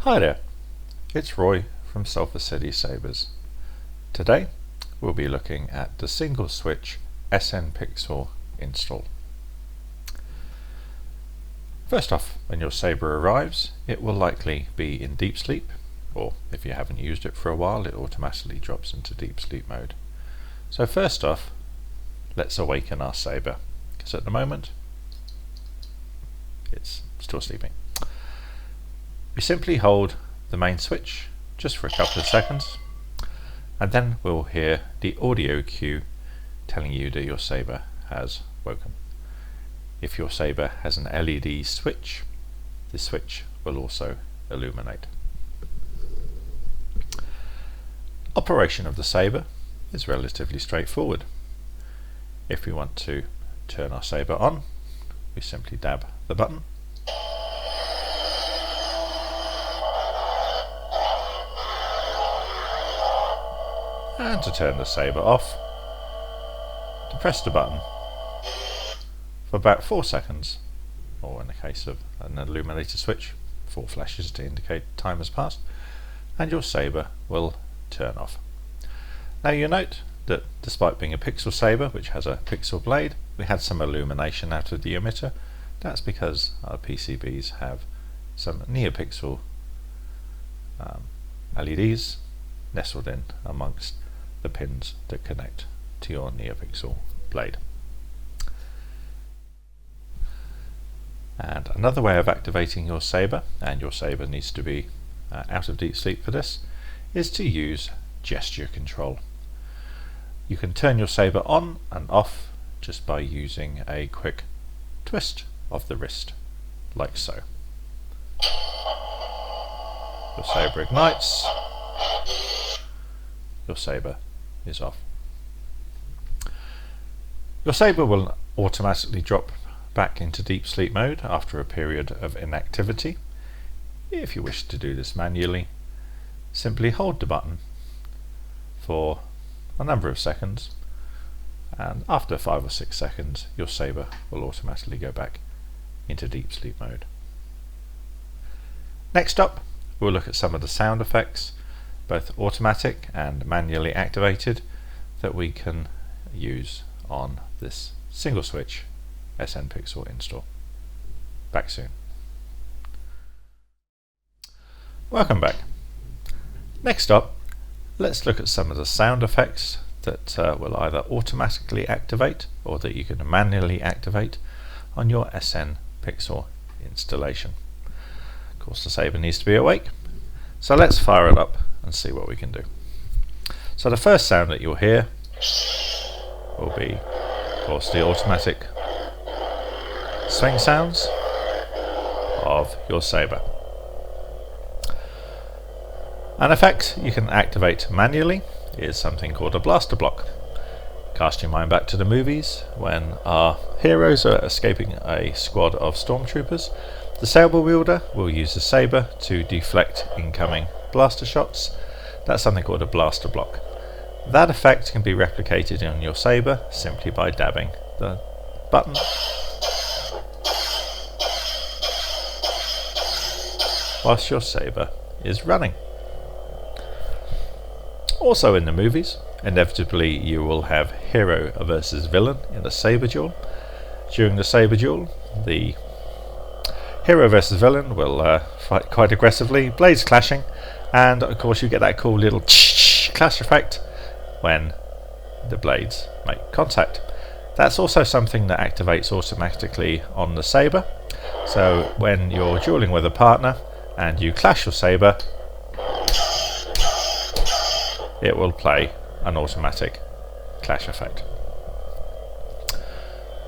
Hi there, it's Roy from Sulphur Sabers. Today we'll be looking at the single switch SN pixel install. First off, when your Saber arrives, it will likely be in deep sleep, or if you haven't used it for a while, it automatically drops into deep sleep mode. So first off, let's awaken our Saber, because at the moment it's still sleeping. We simply hold the main switch just for a couple of seconds, and then we'll hear the audio cue telling you that your Saber has woken. If your Saber has an LED switch, the switch will also illuminate. Operation of the Saber is relatively straightforward. If we want to turn our Saber on, we simply dab the button. And to turn the Saber off, to press the button for about 4 seconds, or in the case of an illuminator switch, 4 flashes to indicate time has passed, and your Saber will turn off. Now you note that despite being a pixel Saber, which has a pixel blade, we had some illumination out of the emitter. That's because our PCBs have some near-pixel LEDs nestled in amongst the pins that connect to your near-pixel blade. And another way of activating your Saber, and your Saber needs to be out of deep sleep for this, is to use gesture control. You can turn your Saber on and off just by using a quick twist of the wrist, like so. Your Saber ignites, your Saber is off. Your Saber will automatically drop back into deep sleep mode after a period of inactivity. If you wish to do this manually, simply hold the button for a number of seconds, and after 5 or 6 seconds your Saber will automatically go back into deep sleep mode. Next up, we'll look at some of the sound effects, both automatic and manually activated, that we can use on this single switch SN pixel install. Back soon. Welcome back. Next up, let's look at some of the sound effects that will either automatically activate or that you can manually activate on your SN pixel installation. Of course, the Saber needs to be awake, so let's fire it up and see what we can do. So the first sound that you'll hear will be, of course, the automatic swing sounds of your Saber. An effect you can activate manually is something called a blaster block. Cast your mind back to the movies when our heroes are escaping a squad of stormtroopers. The saber wielder will use the Saber to deflect incoming blaster shots. That's something called a blaster block. That effect can be replicated on your Saber simply by dabbing the button whilst your Saber is running. Also in the movies, inevitably you will have hero versus villain in a Saber duel. During the Saber duel, the hero versus villain will fight quite aggressively, blades clashing, and of course you get that cool little clash effect when the blades make contact. That's also something that activates automatically on the Saber. So when you're dueling with a partner and you clash your Saber, it will play an automatic clash effect.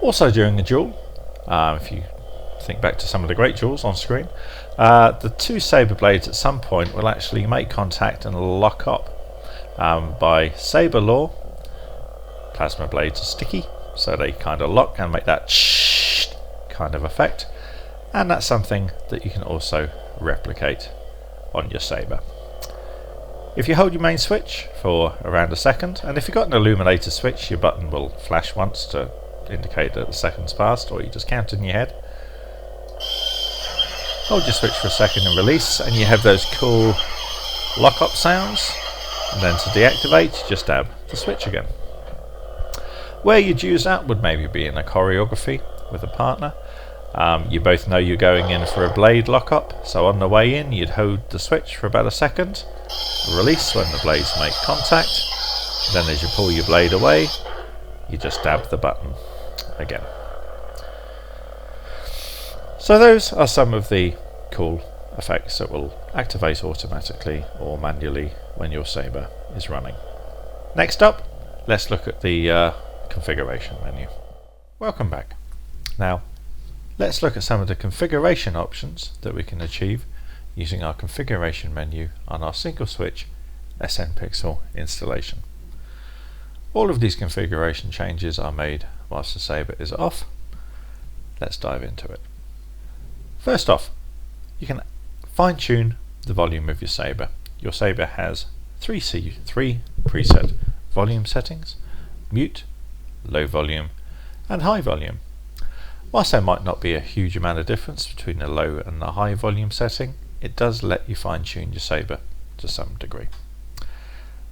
Also during the duel, if you think back to some of the great duels on screen, the two Saber blades at some point will actually make contact and lock up. By Saber law, plasma blades are sticky, so they kind of lock and make that kind of effect, and that's something that you can also replicate on your Saber. If you hold your main switch for around a second, and if you've got an illuminator switch, your button will flash once to indicate that the second's passed, or you just count in your head. Hold your switch for a second and release, and you have those cool lock-up sounds. And then to deactivate, just dab the switch again. Where you'd use that would maybe be in a choreography with a partner. You both know you're going in for a blade lock-up, so on the way in you'd hold the switch for about a second, release when the blades make contact, then as you pull your blade away, you just dab the button again. So those are some of the cool effects that will activate automatically or manually when your Saber is running. Next up, let's look at the configuration menu. Welcome back. Now, let's look at some of the configuration options that we can achieve using our configuration menu on our single switch SN Pixel installation. All of these configuration changes are made whilst the Saber is off. Let's dive into it. First off, you can fine-tune the volume of your Saber. Your Saber has three preset volume settings: mute, low volume and high volume. Whilst there might not be a huge amount of difference between the low and the high volume setting, it does let you fine-tune your Saber to some degree.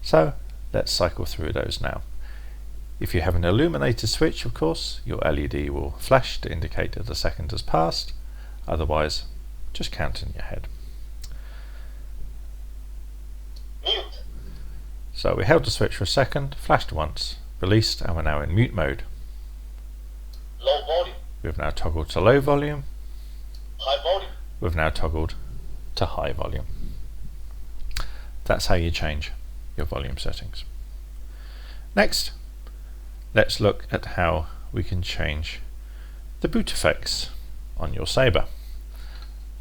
So let's cycle through those now. If you have an illuminated switch, of course, your LED will flash to indicate that a second has passed. Otherwise, just count in your head. Mute. So we held the switch for a second, flashed once, released, and we're now in mute mode. Low volume. We've now toggled to low volume. High volume. We've now toggled to high volume. That's how you change your volume settings. Next, let's look at how we can change the boot effects on your Saber.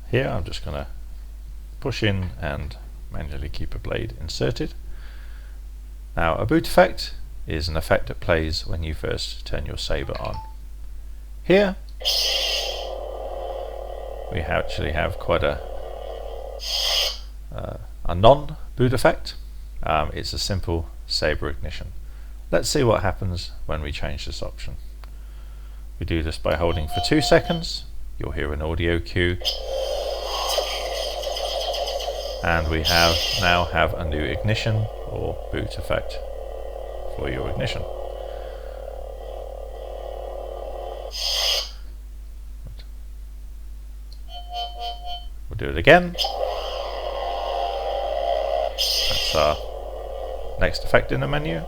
Here I'm just going to push in and manually keep a blade inserted. Now, a boot effect is an effect that plays when you first turn your Saber on. Here we actually have quite a non-boot effect. It's a simple Saber ignition. Let's see what happens when we change this option. We do this by holding for 2 seconds. You'll hear an audio cue, and we now have a new ignition or boot effect for your ignition. We'll do it again. That's our next effect in the menu.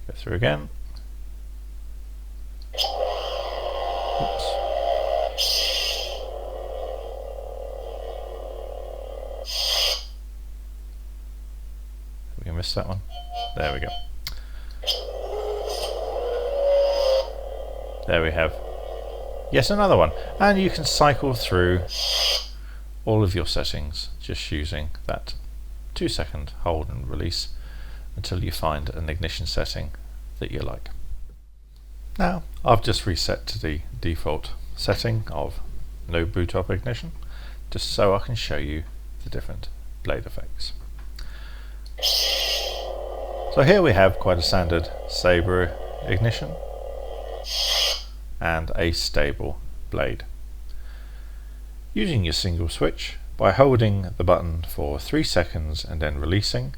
Go through again. Oops. We can miss that one. There we go. There we have yet another one, and you can cycle through all of your settings just using that 2-second hold and release until you find an ignition setting that you like. Now I've just reset to the default setting of no boot up ignition, just so I can show you the different blade effects. So here we have quite a standard Saber ignition and a stable blade. Using your single switch, by holding the button for 3 seconds and then releasing,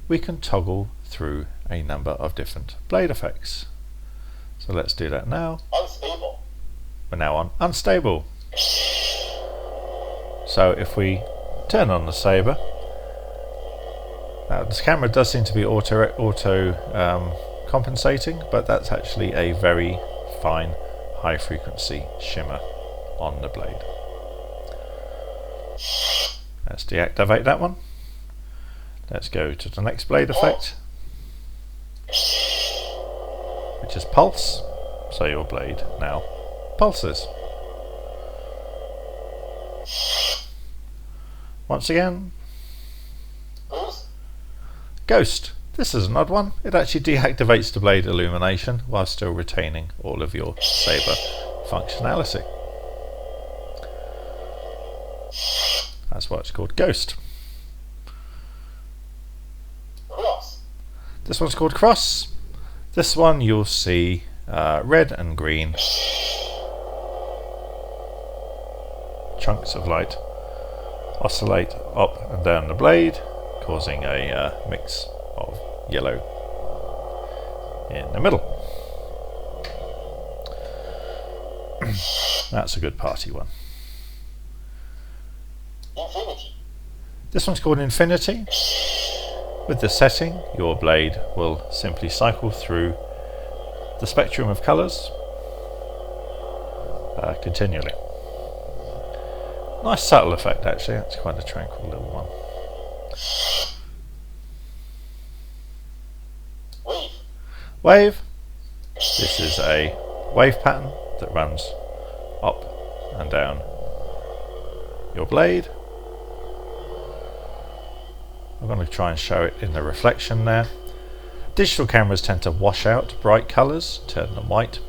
we can toggle through a number of different blade effects. So let's do that now. Unstable. We're now on unstable. So if we turn on the Saber, now this camera does seem to be auto compensating, but that's actually a very fine high frequency shimmer on the blade. Let's deactivate that one. Let's go to the next blade effect, which is pulse. So your blade now pulses. Once again, ghost. This is an odd one. It actually deactivates the blade illumination while still retaining all of your Saber functionality. That's why it's called ghost. Cross. This one's called cross. This one you'll see red and green chunks of light oscillate up and down the blade, causing a mix of yellow in the middle. That's a good party one. Infinity. This one's called Infinity. With the setting, your blade will simply cycle through the spectrum of colours continually. Nice subtle effect actually, that's quite a tranquil little one. Wave. Wave. This is a wave pattern that runs up and down your blade. I'm going to try and show it in the reflection there. Digital cameras tend to wash out bright colours, turn them white.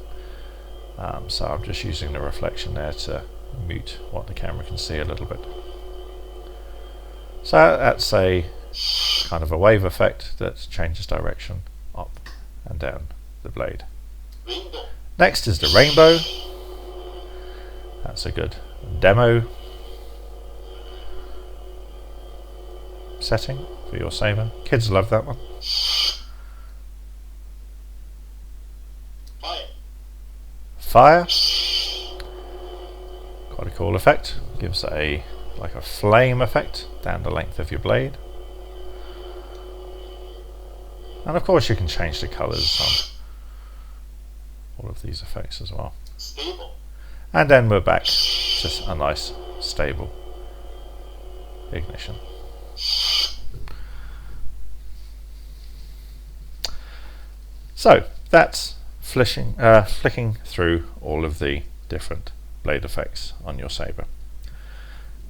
So I'm just using the reflection there to mute what the camera can see a little bit. So that's a kind of a wave effect that changes direction up and down the blade. Rainbow. Next is the rainbow. That's a good demo setting for your saber. Kids love that one. Fire. Fire. Quite a cool effect. Gives like a flame effect down the length of your blade. And of course you can change the colours on all of these effects as well. Stable. And then we're back to a nice stable ignition. So that's flicking through all of the different blade effects on your saber.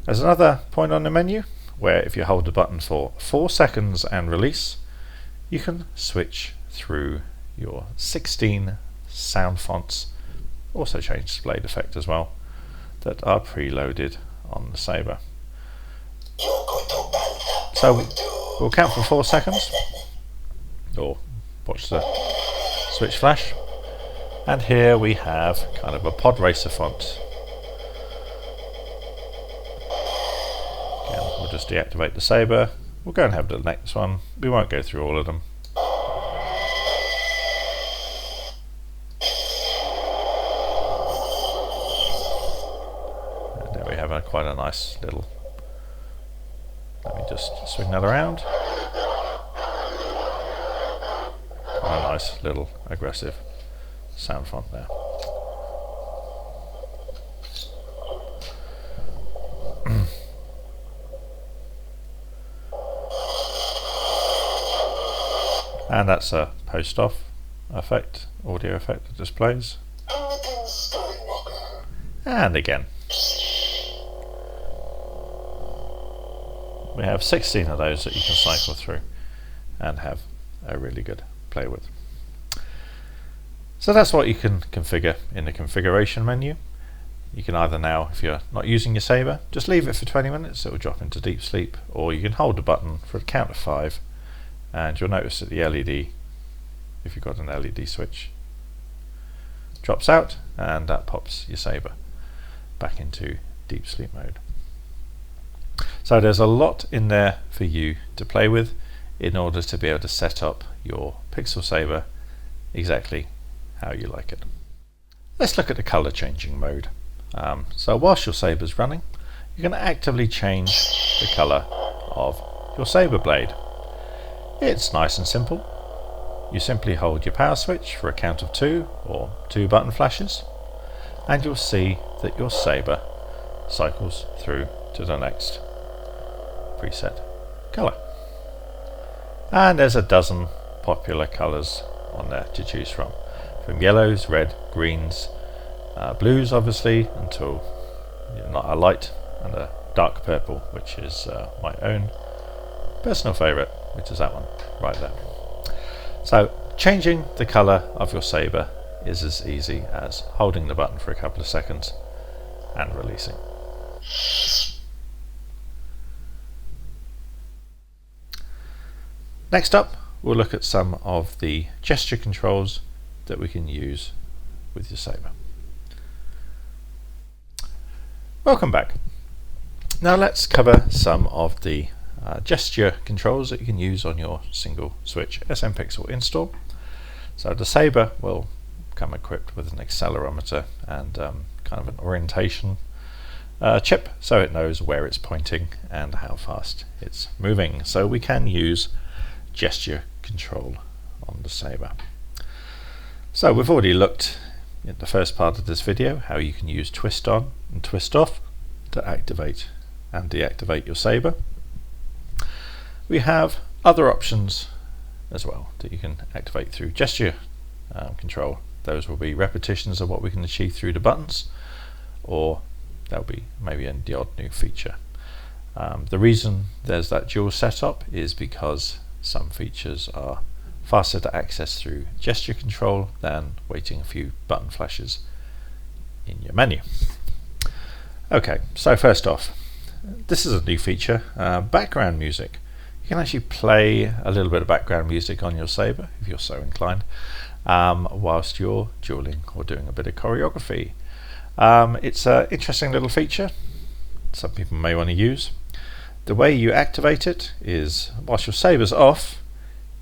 There's another point on the menu where if you hold the button for 4 seconds and release, you can switch through your 16 sound fonts, also change the blade effect as well, that are preloaded on the saber. So we'll count for 4 seconds, or watch the switch flash, and here we have kind of a pod racer font. Again, we'll just deactivate the saber. We'll go and have the next one. We won't go through all of them. And there we have quite a nice little. Let me just swing that around. Quite a nice little aggressive sound font there. And that's a post-off effect, audio effect that displays. And again. We have 16 of those that you can cycle through and have a really good play with. So that's what you can configure in the configuration menu. You can either now, if you're not using your saber, just leave it for 20 minutes, it will drop into deep sleep, or you can hold the button for a count of 5 and you'll notice that the LED, if you've got an LED switch, drops out and that pops your saber back into deep sleep mode. So there's a lot in there for you to play with in order to be able to set up your Pixel Saber exactly how you like it. Let's look at the color changing mode. So whilst your saber's running, you can actively change the color of your saber blade. It's nice and simple. You simply hold your power switch for a count of 2 or 2 button flashes, and you'll see that your saber cycles through to the next preset color. And there's a dozen popular colors on there to choose from yellows, red, greens, blues obviously, until not a light, and a dark purple, which is my own personal favorite, which is that one right there. So changing the color of your saber is as easy as holding the button for a couple of seconds and releasing. Next up, we'll look at some of the gesture controls that we can use with your saber. Welcome back. Now let's cover some of the gesture controls that you can use on your single switch SM Pixel install. So the Saber will come equipped with an accelerometer and kind of an orientation chip, so it knows where it's pointing and how fast it's moving. So we can use gesture control on the Saber. So we've already looked in the first part of this video how you can use twist on and twist off to activate and deactivate your Saber. We have other options as well that you can activate through gesture control. Those will be repetitions of what we can achieve through the buttons, or there'll be maybe the odd new feature. The reason there's that dual setup is because some features are faster to access through gesture control than waiting a few button flashes in your menu. Okay, so first off, this is a new feature, background music. You can actually play a little bit of background music on your Saber if you're so inclined, whilst you're dueling or doing a bit of choreography. It's an interesting little feature some people may want to use. The way you activate it is whilst your Saber's off,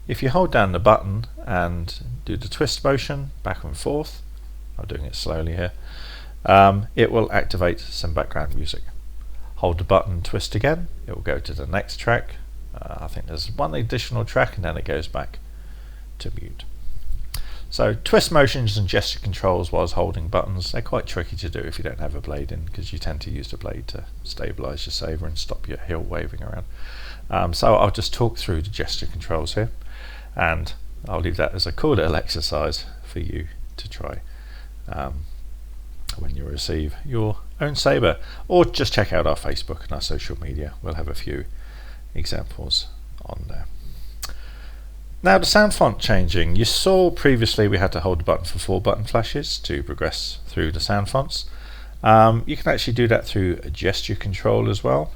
if you hold down the button and do the twist motion back and forth, I'm doing it slowly here, it will activate some background music. Hold the button, twist again, it will go to the next track. I think there's one additional track and then it goes back to mute. So twist motions and gesture controls whilst holding buttons, they're quite tricky to do if you don't have a blade in, because you tend to use the blade to stabilize your Saber and stop your heel waving around. So I'll just talk through the gesture controls here, and I'll leave that as a cool little exercise for you to try when you receive your own Saber, or just check out our Facebook and our social media. We'll have a few examples on there. Now the sound font changing. You saw previously we had to hold the button for 4 button flashes to progress through the sound fonts. You can actually do that through a gesture control as well.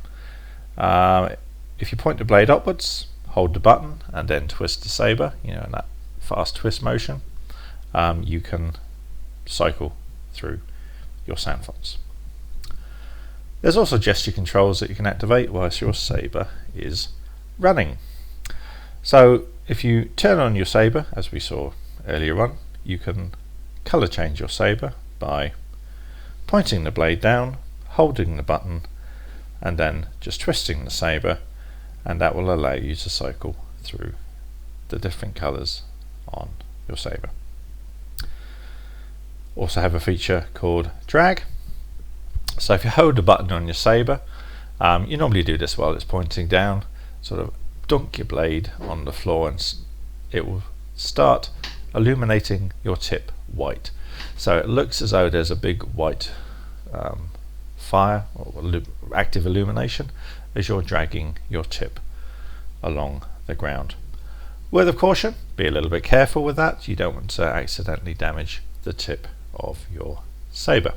If you point the blade upwards, hold the button and then twist the Saber, in that fast twist motion, you can cycle through your sound fonts. There's also gesture controls that you can activate whilst your Saber is running. So if you turn on your Saber, as we saw earlier on, you can color change your Saber by pointing the blade down, holding the button, and then just twisting the Saber, and that will allow you to cycle through the different colors on your Saber. Also have a feature called drag. So if you hold the button on your Saber, you normally do this while it's pointing down, sort of dunk your blade on the floor and it will start illuminating your tip white. So it looks as though there's a big white fire or active illumination as you're dragging your tip along the ground. Word of caution, be a little bit careful with that. You don't want to accidentally damage the tip of your Saber.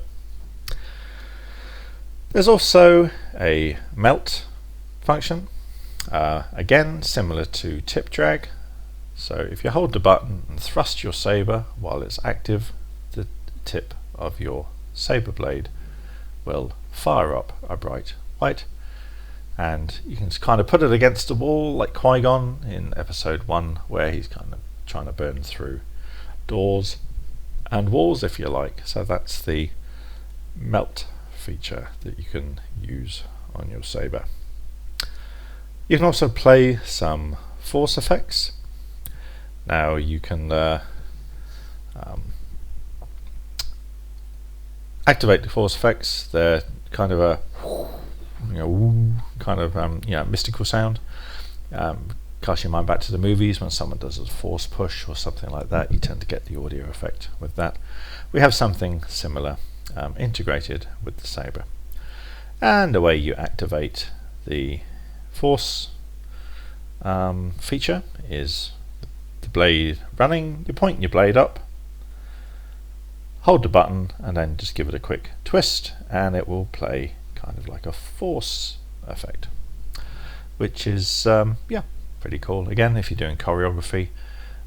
There's also a melt function, again similar to tip drag. So if you hold the button and thrust your Saber while it's active, the tip of your Saber blade will fire up a bright white, and you can kind of put it against the wall like Qui-Gon in episode 1, where he's kind of trying to burn through doors and walls, if you like. So that's the melt feature that you can use on your Saber. You can also play some force effects. Now you can activate the force effects. They're kind of a mystical sound. Cast your mind back to the movies when someone does a force push or something like that. You tend to get the audio effect with that. We have something similar integrated with the Saber. And the way you activate the force feature is the blade running. You point your blade up, hold the button, and then just give it a quick twist, and it will play kind of like a force effect, which is pretty cool. Again, if you're doing choreography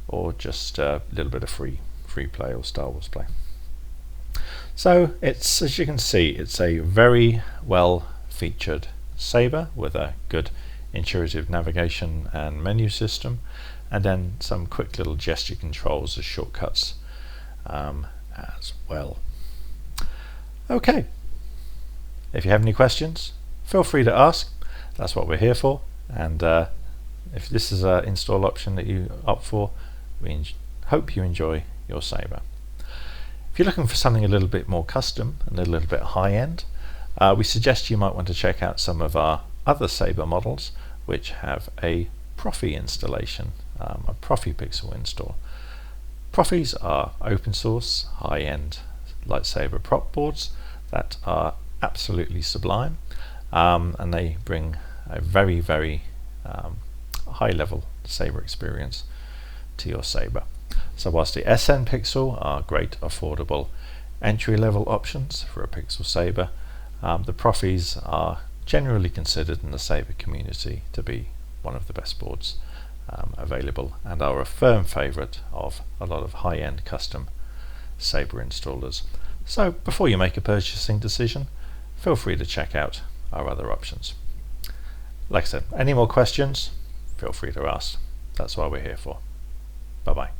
or just a little bit of free play or Star Wars play. So it's, as you can see, it's a very well featured Saber with a good intuitive navigation and menu system, and then some quick little gesture controls as shortcuts as well. Okay, if you have any questions, feel free to ask. That's what we're here for, and if this is an install option that you opt for, we hope you enjoy your Saber. If you're looking for something a little bit more custom and a little bit high-end, we suggest you might want to check out some of our other Saber models which have a Profi installation, a Profi Pixel install. Profis are open source, high-end lightsaber prop boards that are absolutely sublime, and they bring a very, very high-level Saber experience to your Saber. So whilst the SN Pixel are great, affordable, entry-level options for a Pixel Saber, the Profis are generally considered in the Saber community to be one of the best boards available, and are a firm favourite of a lot of high-end custom Saber installers. So before you make a purchasing decision, feel free to check out our other options. Like I said, any more questions, feel free to ask. That's what we're here for. Bye bye.